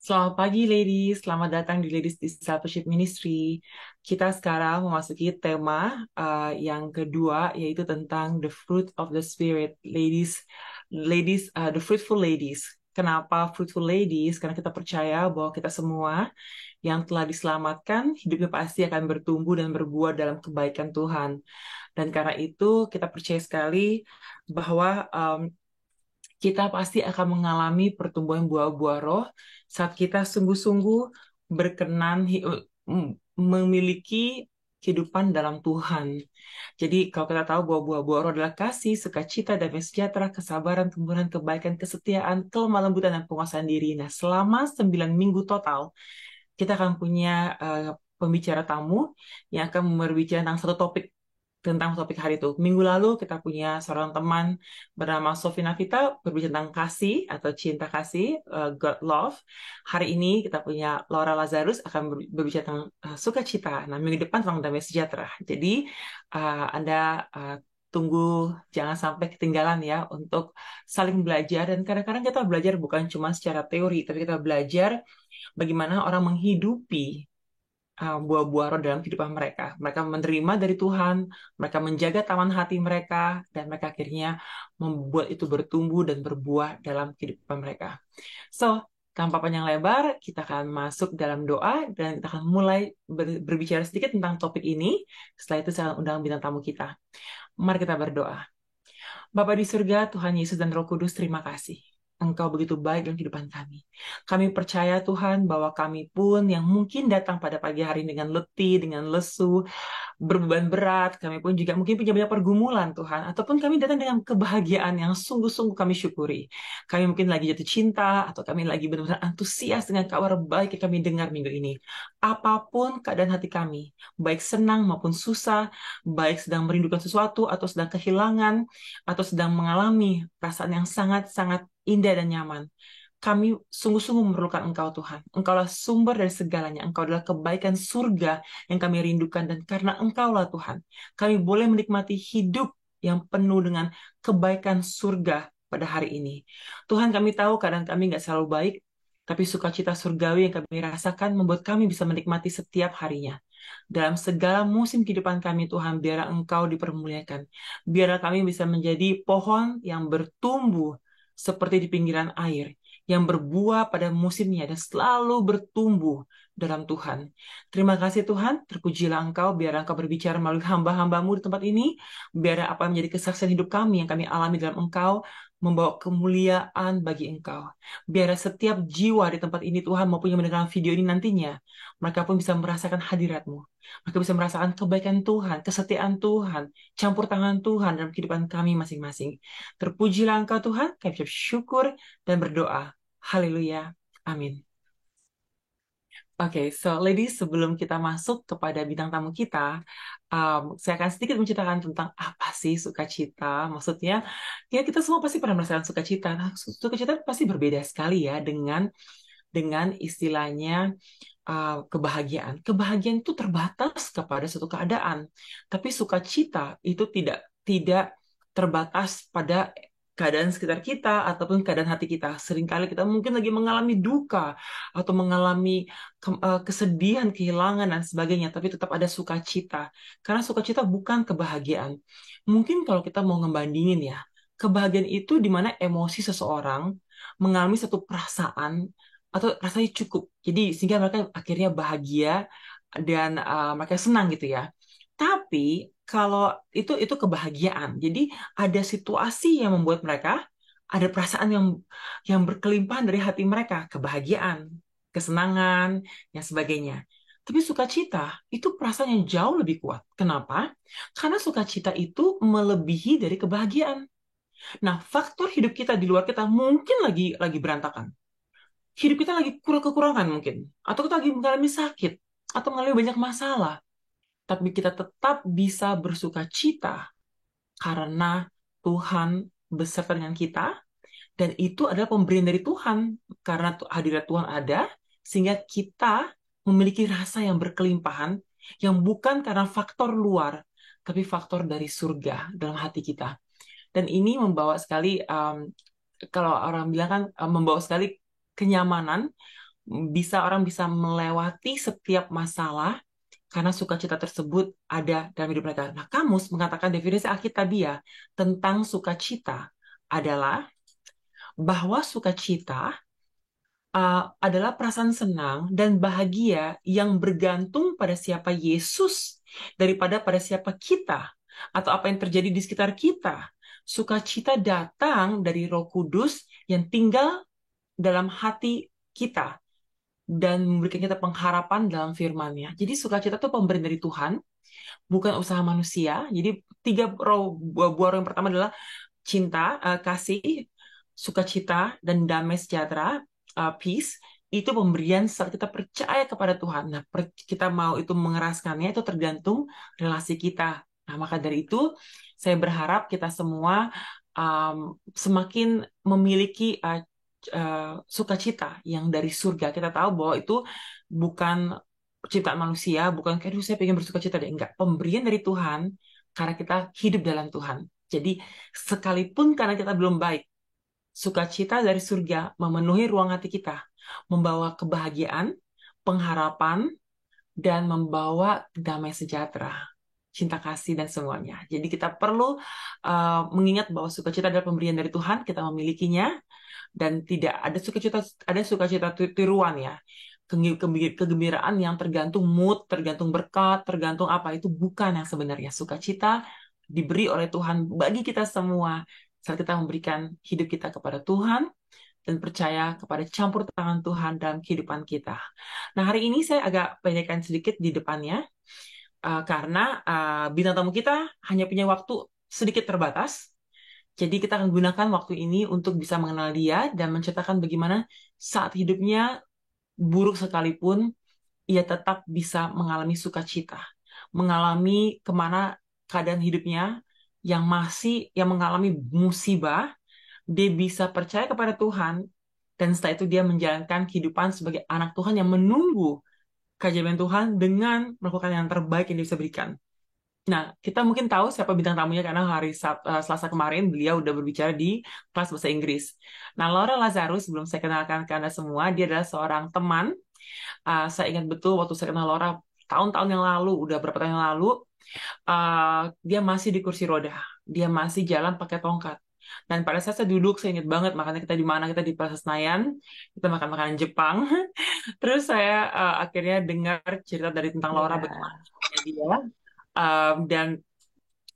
Selamat pagi, ladies. Selamat datang di Ladies Discipleship Ministry. Kita sekarang memasuki tema yang kedua, yaitu tentang the fruit of the spirit. The fruitful ladies. Kenapa fruitful ladies? Karena kita percaya bahwa kita semua yang telah diselamatkan, hidupnya pasti akan bertumbuh dan berbuah dalam kebaikan Tuhan. Dan karena itu, kita percaya sekali bahwa kita pasti akan mengalami pertumbuhan buah-buah roh saat kita sungguh-sungguh berkenan memiliki kehidupan dalam Tuhan. Jadi kalau kita tahu bahwa buah-buah roh adalah kasih, sukacita, damai sejahtera, kesabaran, kemuliaan, kebaikan, kesetiaan, kelemah lembutan, dan penguasaan diri. Nah, selama 9 minggu total, kita akan punya pembicara tamu yang akan berbicara tentang satu topik tentang topik hari itu. Minggu lalu kita punya seorang teman bernama Sofina Vita berbicara tentang kasih atau cinta kasih, God love. Hari ini kita punya Laura Lazarus akan berbicara tentang sukacita. Nah, minggu depan tentang damai sejahtera. Jadi Anda tunggu, jangan sampai ketinggalan ya untuk saling belajar. Dan kadang-kadang kita belajar bukan cuma secara teori, tapi kita belajar bagaimana orang menghidupi buah-buah roh dalam kehidupan mereka. Mereka menerima dari Tuhan, mereka menjaga taman hati mereka, dan mereka akhirnya membuat itu bertumbuh dan berbuah dalam kehidupan mereka. So, tanpa panjang lebar, kita akan masuk dalam doa dan kita akan mulai berbicara sedikit tentang topik ini. Setelah itu saya undang bintang tamu kita. Mari kita berdoa. Bapa di surga, Tuhan Yesus dan Roh Kudus, terima kasih. Engkau begitu baik dalam kehidupan kami. Kami percaya Tuhan bahwa kami pun yang mungkin datang pada pagi hari dengan letih, dengan lesu, berbeban berat, kami pun juga mungkin punya banyak pergumulan Tuhan, ataupun kami datang dengan kebahagiaan yang sungguh-sungguh kami syukuri. Kami mungkin lagi jatuh cinta, atau kami lagi benar-benar antusias dengan kabar baik yang kami dengar minggu ini. Apapun keadaan hati kami, baik senang maupun susah, baik sedang merindukan sesuatu, atau sedang kehilangan, atau sedang mengalami perasaan yang sangat-sangat indah dan nyaman. Kami sungguh-sungguh memerlukan Engkau, Tuhan. Engkaulah sumber dari segalanya. Engkau adalah kebaikan surga yang kami rindukan. Dan karena Engkaulah Tuhan, kami boleh menikmati hidup yang penuh dengan kebaikan surga pada hari ini. Tuhan, kami tahu kadang kami nggak selalu baik, tapi sukacita surgawi yang kami rasakan membuat kami bisa menikmati setiap harinya. Dalam segala musim kehidupan kami, Tuhan, biarlah Engkau dipermuliakan. Biarlah kami bisa menjadi pohon yang bertumbuh seperti di pinggiran air, yang berbuah pada musimnya dan selalu bertumbuh dalam Tuhan. Terima kasih Tuhan, terpujilah Engkau, biar Engkau berbicara melalui hamba-hambamu di tempat ini, biar apa yang menjadi kesaksian hidup kami yang kami alami dalam Engkau, membawa kemuliaan bagi Engkau. Biar setiap jiwa di tempat ini Tuhan maupun yang mendengar video ini nantinya, mereka pun bisa merasakan hadirat-Mu. Mereka bisa merasakan kebaikan Tuhan, kesetiaan Tuhan, campur tangan Tuhan dalam kehidupan kami masing-masing. Terpujilah Engkau Tuhan, kami ucap syukur dan berdoa. Haleluya. Amin. Oke, so ladies, sebelum kita masuk kepada bintang tamu kita, saya akan sedikit menceritakan tentang apa sih sukacita. Maksudnya, ya kita semua pasti pernah merasakan sukacita. Nah, sukacita pasti berbeda sekali ya dengan istilahnya kebahagiaan. Kebahagiaan itu terbatas kepada suatu keadaan, tapi sukacita itu tidak terbatas pada keadaan sekitar kita ataupun keadaan hati kita. Seringkali kita mungkin lagi mengalami duka atau mengalami kesedihan, kehilangan dan sebagainya, tapi tetap ada sukacita. Karena sukacita bukan kebahagiaan. Mungkin kalau kita mau ngebandingin ya, kebahagiaan itu di mana emosi seseorang mengalami satu perasaan atau rasanya cukup. Jadi sehingga mereka akhirnya bahagia dan mereka senang gitu ya. Tapi kalau itu kebahagiaan. Jadi ada situasi yang membuat mereka ada perasaan yang berkelimpahan dari hati mereka, kebahagiaan, kesenangan, dan sebagainya. Tapi sukacita itu perasaan yang jauh lebih kuat. Kenapa? Karena sukacita itu melebihi dari kebahagiaan. Nah, faktor hidup kita di luar kita mungkin lagi berantakan, hidup kita lagi kekurangan mungkin, atau kita lagi mengalami sakit, atau mengalami banyak masalah, tapi kita tetap bisa bersuka cita karena Tuhan beserta dengan kita, dan itu adalah pemberian dari Tuhan, karena hadirat Tuhan ada, sehingga kita memiliki rasa yang berkelimpahan, yang bukan karena faktor luar, tapi faktor dari surga dalam hati kita. Dan ini membawa sekali, kalau orang bilang kan, membawa sekali kenyamanan, orang bisa melewati setiap masalah karena sukacita tersebut ada dalam hidup mereka. Nah, Kamus mengatakan definisi Alkitabiah tentang sukacita adalah bahwa sukacita adalah perasaan senang dan bahagia yang bergantung pada siapa Yesus daripada pada siapa kita atau apa yang terjadi di sekitar kita. Sukacita datang dari Roh Kudus yang tinggal dalam hati kita dan memberikan kita pengharapan dalam firman-Nya. Jadi sukacita itu pemberian dari Tuhan, bukan usaha manusia. Jadi tiga buah roh yang pertama adalah cinta, kasih, sukacita, dan damai sejahtera, peace, itu pemberian saat kita percaya kepada Tuhan. Nah, kita mau itu mengeraskannya, itu tergantung relasi kita. Nah, maka dari itu, saya berharap kita semua semakin memiliki sukacita yang dari surga. Kita tahu bahwa itu bukan ciptaan manusia, bukan kayak, "Duh, saya pengen bersukacita deh." Enggak, pemberian dari Tuhan karena kita hidup dalam Tuhan. Jadi, sekalipun karena kita belum baik, sukacita dari surga memenuhi ruang hati kita, membawa kebahagiaan, pengharapan, dan membawa damai sejahtera, cinta kasih, dan semuanya. Jadi kita perlu mengingat bahwa sukacita adalah pemberian dari Tuhan, kita memilikinya, dan tidak ada sukacita tiruan ya. Kegembiraan yang tergantung mood, tergantung berkat, tergantung apa, itu bukan yang sebenarnya. Sukacita diberi oleh Tuhan bagi kita semua saat kita memberikan hidup kita kepada Tuhan dan percaya kepada campur tangan Tuhan dalam kehidupan kita. Nah, hari ini saya agak pendekkan sedikit di depannya karena bintang tamu kita hanya punya waktu sedikit terbatas. Jadi kita akan gunakan waktu ini untuk bisa mengenal dia dan menceritakan bagaimana saat hidupnya buruk sekalipun, ia tetap bisa mengalami sukacita, mengalami kemana keadaan hidupnya yang mengalami musibah, dia bisa percaya kepada Tuhan, dan setelah itu dia menjalankan kehidupan sebagai anak Tuhan yang menunggu keajaiban Tuhan dengan melakukan yang terbaik yang dia bisa berikan. Nah, kita mungkin tahu siapa bintang tamunya karena Selasa kemarin beliau udah berbicara di kelas bahasa Inggris. Nah, Laura Lazarus, sebelum saya kenalkan ke Anda semua, dia adalah seorang teman. Saya ingat betul waktu saya kenal Laura tahun-tahun yang lalu, udah berapa tahun yang lalu, dia masih di kursi roda. Dia masih jalan pakai tongkat. Dan pada saat saya duduk, saya ingat banget, makanya kita di mana? Kita di Plaza Senayan, kita makan makanan Jepang. Terus saya akhirnya dengar cerita dari tentang Laura, bagaimana Ya, dia.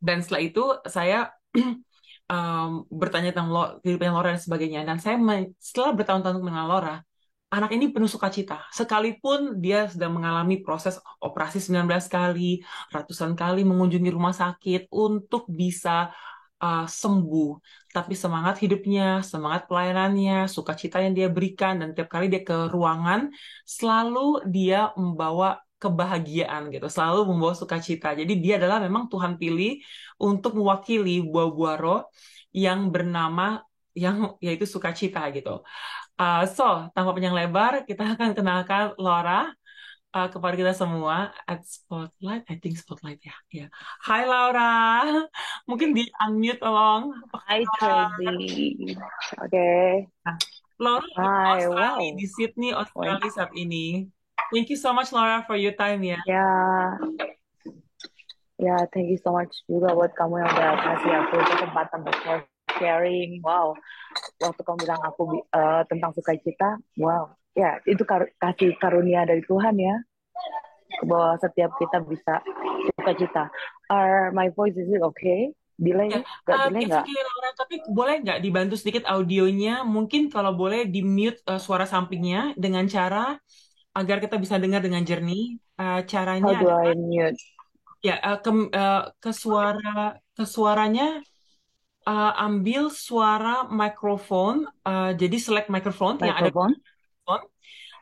Dan setelah itu saya bertanya tentang kehidupan Laura dan sebagainya. Dan setelah bertahun-tahun mengenal Laura, anak ini penuh sukacita. Sekalipun dia sedang mengalami proses operasi 19 kali, ratusan kali mengunjungi rumah sakit untuk bisa sembuh. Tapi semangat hidupnya, semangat pelayanannya, sukacita yang dia berikan, dan tiap kali dia ke ruangan, selalu dia membawa kebahagiaan gitu, selalu membawa sukacita. Jadi dia adalah memang Tuhan pilih untuk mewakili buah-buah roh yang bernama yang yaitu sukacita gitu. Tanpa panjang lebar, kita akan kenalkan Laura kepada kita semua at Spotlight. I think Spotlight ya. Ya. Hai Laura, mungkin di unmute tolong. Apa Hi kabar? Tracy. Oke. Nah, Laura lagi di Hai, Australia, wow. di Sydney, Wait. Australia saat ini. Thank you so much Laura for your time ya. Ya, ya, thank you so much juga buat kamu yang udah kasih aku kesempatan untuk sharing. Wow, waktu kamu bilang aku tentang sukacita, wow. Ya, itu kasih karunia dari Tuhan ya, bahwa setiap kita bisa sukacita. My voice is it okay? Ya, Delay? Gak delay it's nggak? okay Laura, tapi boleh nggak dibantu sedikit audionya? Mungkin kalau boleh di mute suara sampingnya dengan cara agar kita bisa dengar dengan jernih. Caranya How do adalah I mute? ya ke suaranya ambil suara mikrofon, jadi select mikrofon yang ada di Microphone? mikrofon,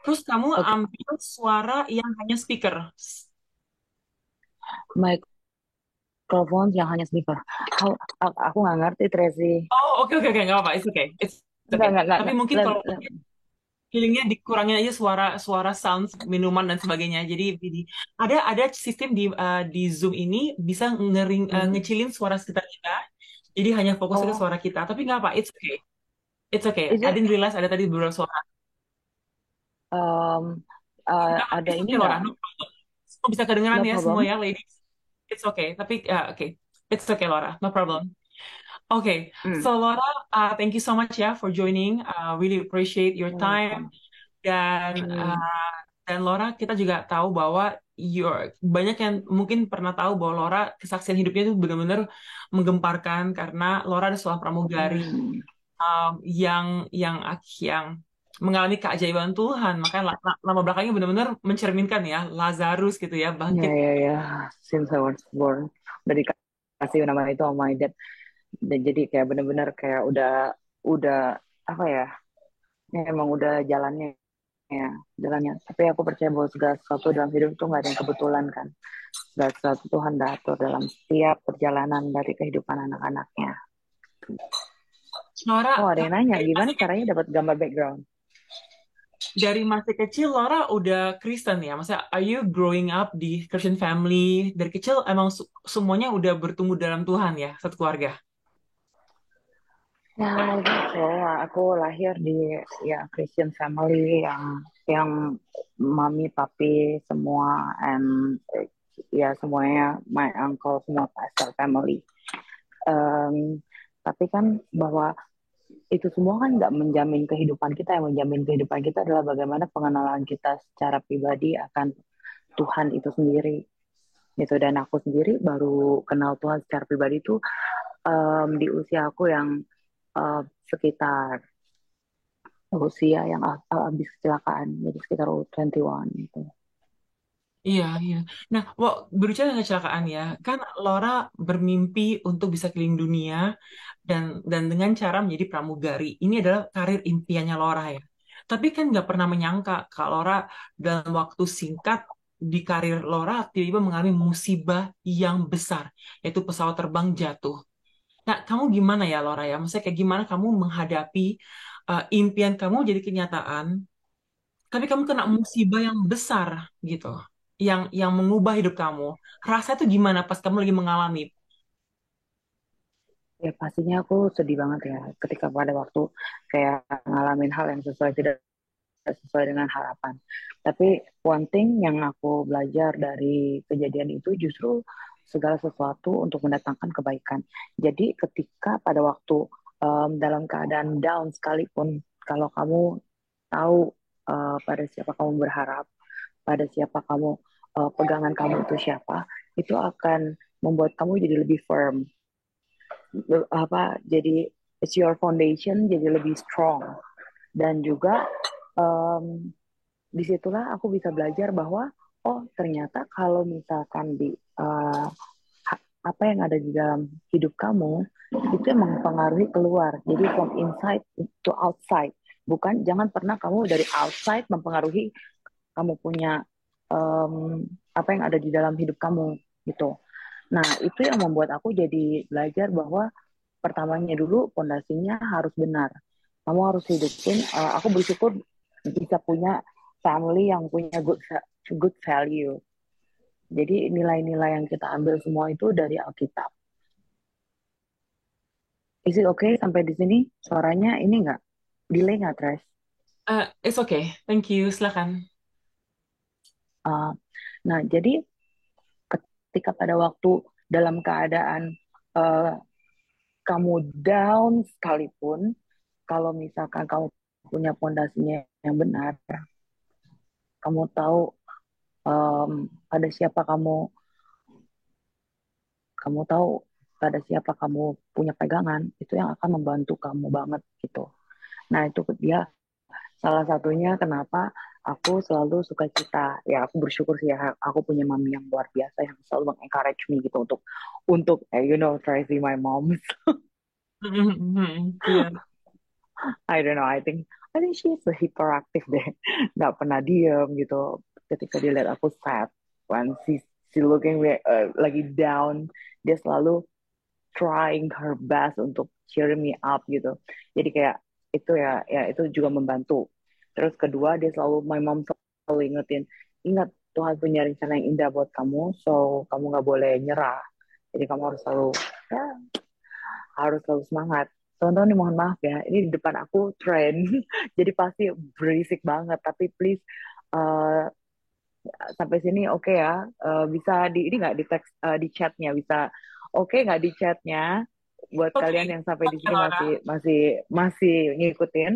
terus kamu Oke, ambil suara yang hanya speaker. microphone yang hanya speaker. Aku nggak ngerti Tracy. Oh, oke oke oke, nggak apa-apa, it's okay. Tapi Nggak. mungkin kalau feelingnya dikurangin aja suara suara sound minuman dan sebagainya. Jadi ada sistem di Zoom ini bisa Mhm. ngecilin suara sekitar kita. Jadi hanya fokus ke Oh, suara kita. Tapi nggak apa, it's okay. It's okay. is I it? didn't realize ada tadi beberapa suara. um, ada It's ini okay, nggak? Laura. No, semua bisa kedengeran No ya semua problem. ya, ladies. It's okay. Tapi okay. It's okay, Laura. No problem. Okay. Hmm. So Laura, thank you so much ya for joining. Really appreciate your You're time. welcome. Dan Hmm. Laura, kita juga tahu bahwa banyak yang mungkin pernah tahu bahwa Laura kesaksian hidupnya itu benar-benar menggemparkan karena Laura adalah seorang pramugari Hmm. yang mengalami keajaiban Tuhan. Makanya nama belakangnya benar-benar mencerminkan ya, Lazarus gitu ya, Ya, bangkit. ya, ya. Since I was born, udah dikasih nama itu sama my dad. Dan jadi kayak bener-bener kayak udah apa ya? Ya, emang udah jalannya ya, jalannya. Tapi aku percaya bahwa segala sesuatu dalam hidup itu nggak ada yang kebetulan kan. Segala sesuatu Tuhan dah atur dalam setiap perjalanan dari kehidupan anak-anaknya. Oh, Laura, ada yang nanya, gimana caranya dapat gambar background? dari masih kecil Laura udah Kristen ya? Maksudnya, are you growing up di Christian family? Dari kecil emang semuanya udah bertumbuh dalam Tuhan ya, satu keluarga? Ya, gitu. Aku lahir di ya Christian family yang mami, papi semua and ya semuanya my uncle semua pastor family. Em, tapi kan bahwa itu semua kan nggak menjamin kehidupan kita. Yang menjamin kehidupan kita adalah bagaimana pengenalan kita secara pribadi akan Tuhan itu sendiri gitu. Dan aku sendiri baru kenal Tuhan secara pribadi itu di usia aku yang sekitar usia yang habis kecelakaan, jadi sekitar 21 gitu. Iya, iya. Nah, berbicara tentang kecelakaan ya, kan Laura bermimpi untuk bisa keliling dunia dan dengan cara menjadi pramugari. Ini adalah karir impiannya Laura ya. Tapi kan nggak pernah menyangka kalau Laura dalam waktu singkat di karir Laura tiba-tiba mengalami musibah yang besar, yaitu pesawat terbang jatuh. Nah, kamu gimana ya Laura ya? Maksudnya kayak gimana kamu menghadapi impian kamu jadi kenyataan tapi kamu kena musibah yang besar gitu, yang mengubah hidup kamu. Rasa itu gimana pas kamu lagi mengalami? Ya pastinya aku sedih banget ya ketika pada waktu kayak ngalamin hal yang sesuai tidak sesuai dengan harapan. Tapi one thing yang aku belajar dari kejadian itu justru segala sesuatu untuk mendatangkan kebaikan. Jadi ketika pada waktu dalam keadaan down sekalipun, kalau kamu tahu pada siapa kamu berharap, pada siapa kamu pegangan kamu itu siapa, itu akan membuat kamu jadi lebih firm. Apa jadi it's your foundation jadi lebih strong. Dan juga um, disitulah aku bisa belajar bahwa oh ternyata kalau misalkan di apa yang ada di dalam hidup kamu itu yang mempengaruhi keluar. Jadi from inside to outside. Bukan, jangan pernah kamu dari outside mempengaruhi kamu punya apa yang ada di dalam hidup kamu gitu. Nah, itu yang membuat aku jadi belajar bahwa pertamanya dulu pondasinya harus benar. Kamu harus hidupin. Aku bersyukur bisa punya family yang punya good value. Jadi nilai-nilai yang kita ambil semua itu dari Alkitab. Is it okay sampai di sini? Suaranya ini nggak? Delay nggak, Tres? It's okay, thank you. Silakan. Uh, nah, jadi ketika pada waktu dalam keadaan uh, kamu down sekalipun, kalau misalkan kamu punya pondasinya yang benar, kamu tahu pada siapa kamu tahu pada siapa kamu punya pegangan, itu yang akan membantu kamu banget gitu. Nah itu dia salah satunya kenapa aku selalu suka cita. Ya aku bersyukur sih ya aku punya mami yang luar biasa yang selalu mengencourage me gitu untuk you know Tracy my mom. Iya. I don't know. I think she's a hyperactive deh. Nggak pernah diem gitu. Ketika dia lihat aku sad, when she looking lagi down, dia selalu trying her best untuk cheer me up gitu. Jadi kayak itu ya itu juga membantu. Terus kedua dia selalu my mom selalu ingetin, ingat Tuhan punya rencana yang indah buat kamu, so kamu nggak boleh nyerah. Jadi kamu harus selalu ya harus selalu semangat. teman-teman nih mohon maaf ya, ini di depan aku tren, jadi pasti berisik banget. Tapi please uh, sampai sini oke ya. Bisa di ini nggak di teks di chatnya bisa oke nggak di chatnya buat Oke, kalian yang sampai di oke sini Laura. masih ngikutin.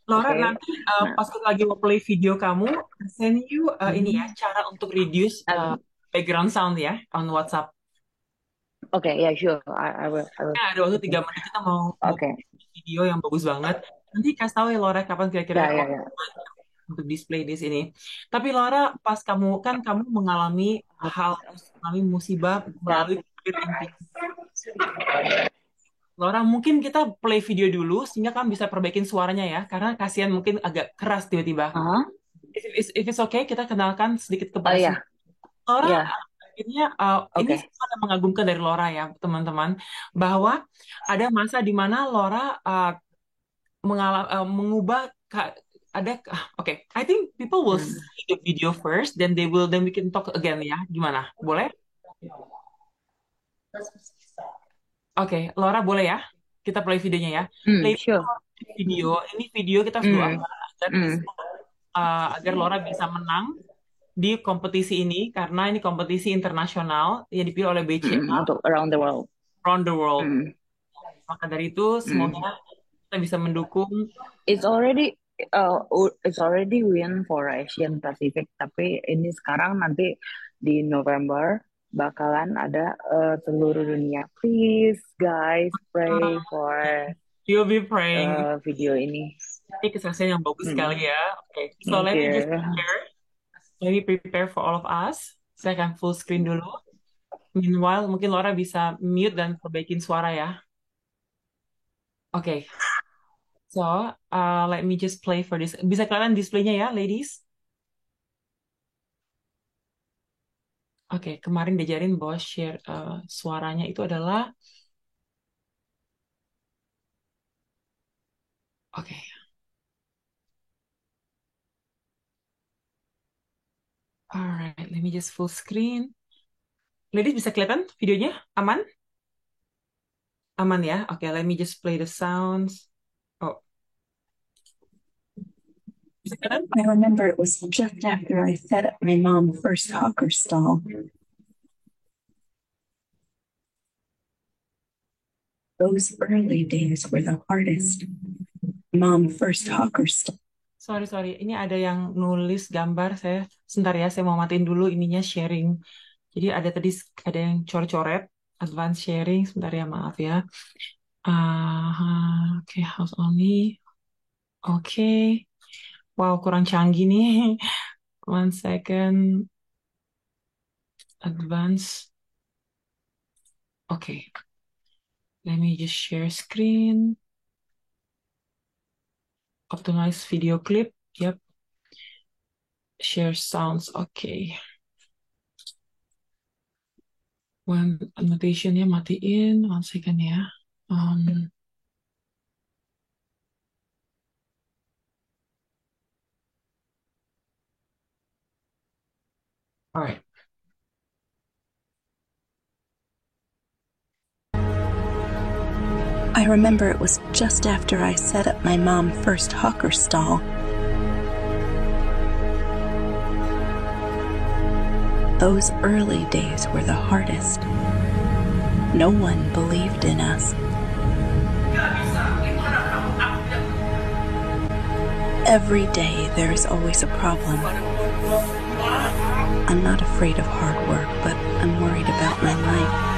Laura, Oke. nanti Nah, pas kita lagi mau play video kamu, send you ini ya, mhm. cara untuk reduce background sound ya, on WhatsApp. Oke, ya sure, I will. Ya, ada waktu 3 menit kita mau Oke, video yang bagus banget. Nanti kasih tahu ya Laura kapan kira-kira ya ya waktu ya. untuk display di sini. Tapi Laura, pas kamu kan kamu mengalami hal mengalami musibah Ya. melalui COVID-19. Laura, mungkin kita play video dulu sehingga kamu bisa perbaikin suaranya ya, karena kasihan mungkin agak keras tiba-tiba. Hah? If it's okay, kita kenalkan sedikit Oh kepada semua. ya, Laura, ya. akhirnya ini Oke. sangat mengagumkan dari Laura ya, teman-teman, bahwa ada masa di mana Laura mengubah ada oke, I think people will Hmm. see the video first, then we can talk again ya. Gimana? Boleh? Oke, Laura boleh ya? Kita play videonya ya. Play Sure. video. Ini video kita harus doa Hmm. Hmm. agar Laura bisa menang di kompetisi ini karena ini kompetisi internasional yang dipilih oleh BCA Untuk around the world. Around the World. Hmm. Maka dari itu Hmm. semoga kita bisa mendukung. It's already it's already win for Asian Pacific, tapi ini sekarang nanti di November bakalan ada seluruh dunia. Please guys pray for You'll be praying. video ini. Ini kesaksian yang bagus Hmm. sekali ya. Oke, so Thank you. let me prepare for all of us. Saya akan full screen dulu. Meanwhile, mungkin Laura bisa mute dan perbaikin suara ya. Oke, so let me just play for this. Bisa kalian displaynya ya, ladies? Oke, kemarin diajarin bahwa share suaranya itu adalah oke. Alright, let me just full screen. Ladies bisa kelihatan videonya? Aman? Aman ya? Oke, let me just play the sounds. Oh, bisa kelihatan? I remember it was just after I set up my mom's first hawker stall. Those early days were the hardest. Mom first hawker stall. Sorry. Ini ada yang nulis gambar saya. Sebentar ya, saya mau matiin dulu ininya sharing. Jadi ada yang coret-coret advance sharing. Sebentar ya, maaf ya. Oke, house only. Oke. Wow, kurang canggih nih. 1 second. Advance. Oke. Let me just share screen. Optimize video clip. Yep. Share sounds. Oke. When annotationnya matiin. 1 second ya. Alright. I remember it was just after I set up my mom's first hawker stall. Those early days were the hardest. No one believed in us. Every day there is always a problem. I'm not afraid of hard work, but I'm worried about my life.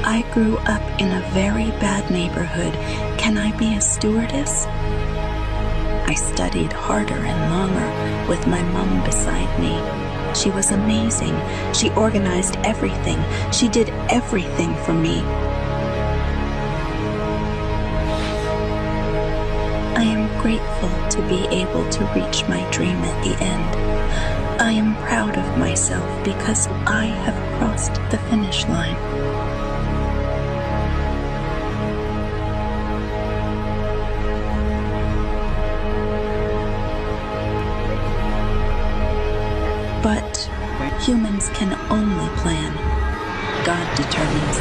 I grew up in a very bad neighborhood. Can I be a stewardess? I studied harder and longer with my mom beside me. She was amazing. She organized everything. She did everything for me. I am grateful to be able to reach my dream at the end. I am proud of myself because I have crossed the finish line. But humans can only plan. God determines.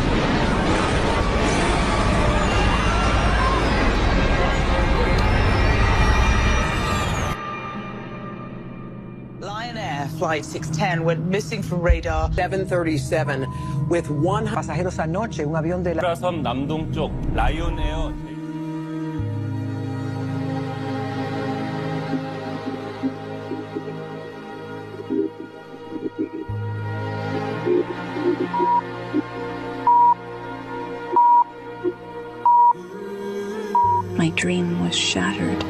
Flight 610 went missing from radar. 737 with 100 pasajeros anoche, un avión de la 섬 남동쪽 라이온 에어 My dream was shattered.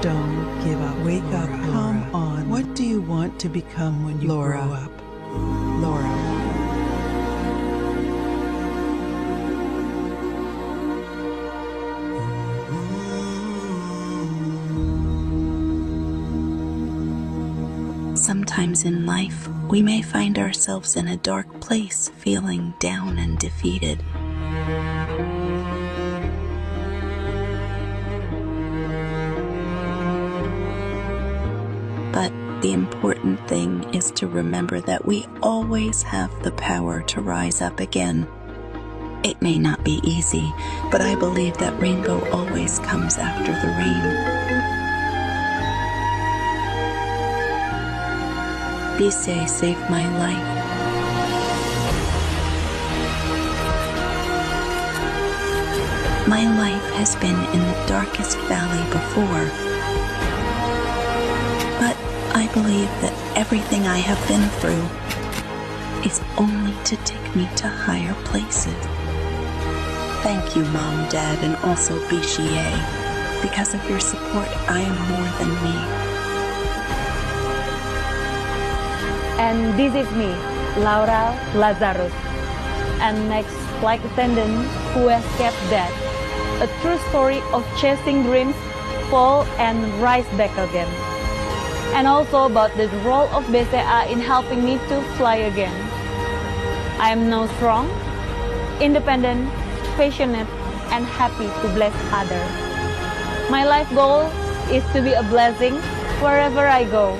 Don't give up. Wake up. Come on. What do you want to become when you grow up? Laura. Sometimes in life, we may find ourselves in a dark place, feeling down and defeated. But the important thing is to remember that we always have the power to rise up again. It may not be easy, but I believe that rainbow always comes after the rain. Bisay saved my life. My life has been in the darkest valley before, but I believe that everything I have been through is only to take me to higher places. Thank you, Mom, Dad, and also BCA. Because of your support, I am more than me. And this is me, Laura Lazarus, an ex-flight attendant who escaped death. A true story of chasing dreams, fall and rise back again. And also about the role of BCA in helping me to fly again. I am now strong, independent, passionate, and happy to bless others. My life goal is to be a blessing wherever I go.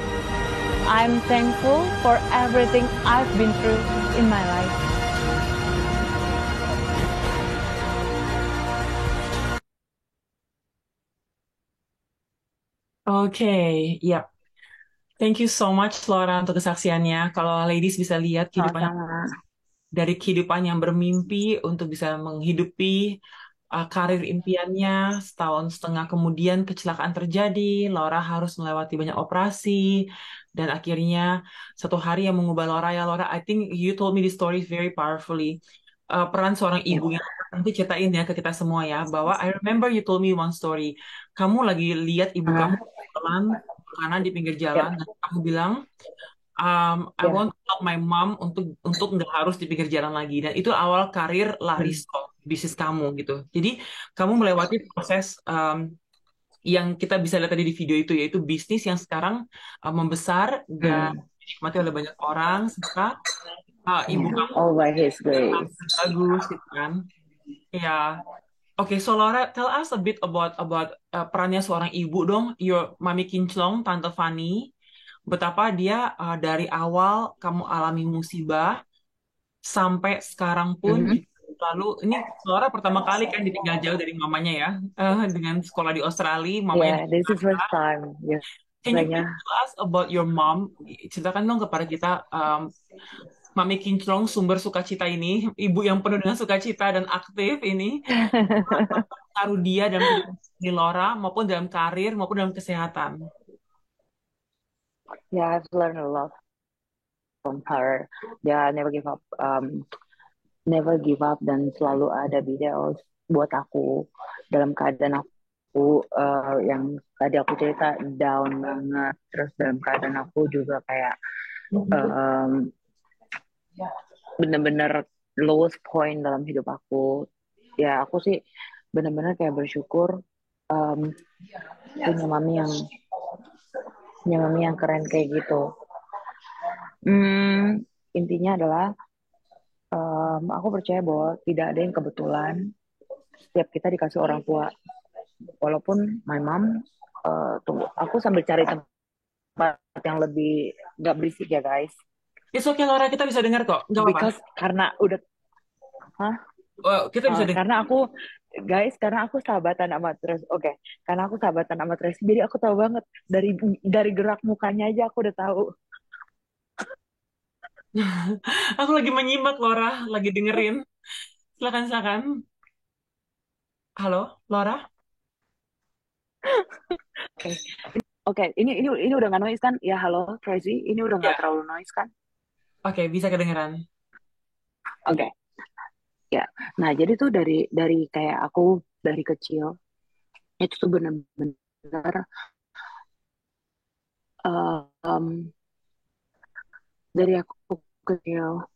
I'm thankful for everything I've been through in my life. Oke, yap. Thank you so much Laura untuk kesaksiannya. Kalau ladies bisa lihat kehidupan dari kehidupan yang bermimpi untuk bisa menghidupi karir impiannya, setahun setengah kemudian kecelakaan terjadi, Laura harus melewati banyak operasi, dan akhirnya satu hari yang mengubah Laura ya Laura, I think you told me this story very powerfully. Peran seorang ibu yang nanti ceritain ya ke kita semua ya, bahwa I remember you told me one story. Kamu lagi lihat ibu kamu jalan kanan di pinggir jalan, dan kamu bilang, I want to help my mom untuk nggak harus di pinggir jalan lagi. Dan itu awal karir Lariso, bisnis kamu gitu. Jadi kamu melewati proses yang kita bisa lihat tadi di video itu, yaitu bisnis yang sekarang membesar dan dinikmati oleh banyak orang, serta ibu kamu all by His grace. bagus gitu kan. Ya. Oke, so Laura, tell us a bit about perannya seorang ibu dong, your Mami Kinclong, Tante Fanny. Betapa dia dari awal kamu alami musibah sampai sekarang pun lalu ini Laura pertama kali kan ditinggal jauh dari mamanya ya, dengan sekolah di Australia, mamanya. This is first time. Can you please tell us about your mom? Ceritakan dong kepada kita, Mami Kinclong, sumber sukacita ini, ibu yang penuh dengan sukacita dan aktif ini, taruh dia dalam kehidupan di Laura maupun dalam karir maupun dalam kesehatan. Yeah, I've learned a lot from her. Yeah, never give up, dan selalu ada videos buat aku dalam keadaan aku yang tadi aku cerita down banget, terus dalam keadaan aku juga kayak bener-bener lowest point dalam hidup aku. Ya aku sih bener-bener kayak bersyukur punya mami yang keren kayak gitu. Intinya adalah aku percaya bahwa tidak ada yang kebetulan. Setiap kita dikasih orang tua. Walaupun my mom, tunggu, aku sambil cari tempat yang lebih gak berisik ya guys. It's okay Laura, kita bisa dengar kok, nggak apa-apa. Karena udah, kita bisa dengar. Karena aku guys, karena aku sahabatan sama Tracy. Oke, karena aku sahabatan sama Tracy, jadi aku tahu banget dari gerak mukanya aja aku udah tahu. Aku lagi menyimak, Laura, lagi dengerin. Silakan, silakan. Halo, Laura? Oke, Oke, ini udah nggak noise kan? Ya, halo Tracy, ini udah nggak Ya, terlalu noise kan? oke, bisa kedengeran. Oke, ya. Nah, jadi tuh dari kayak aku dari kecil itu tuh bener-bener em, dari aku kecil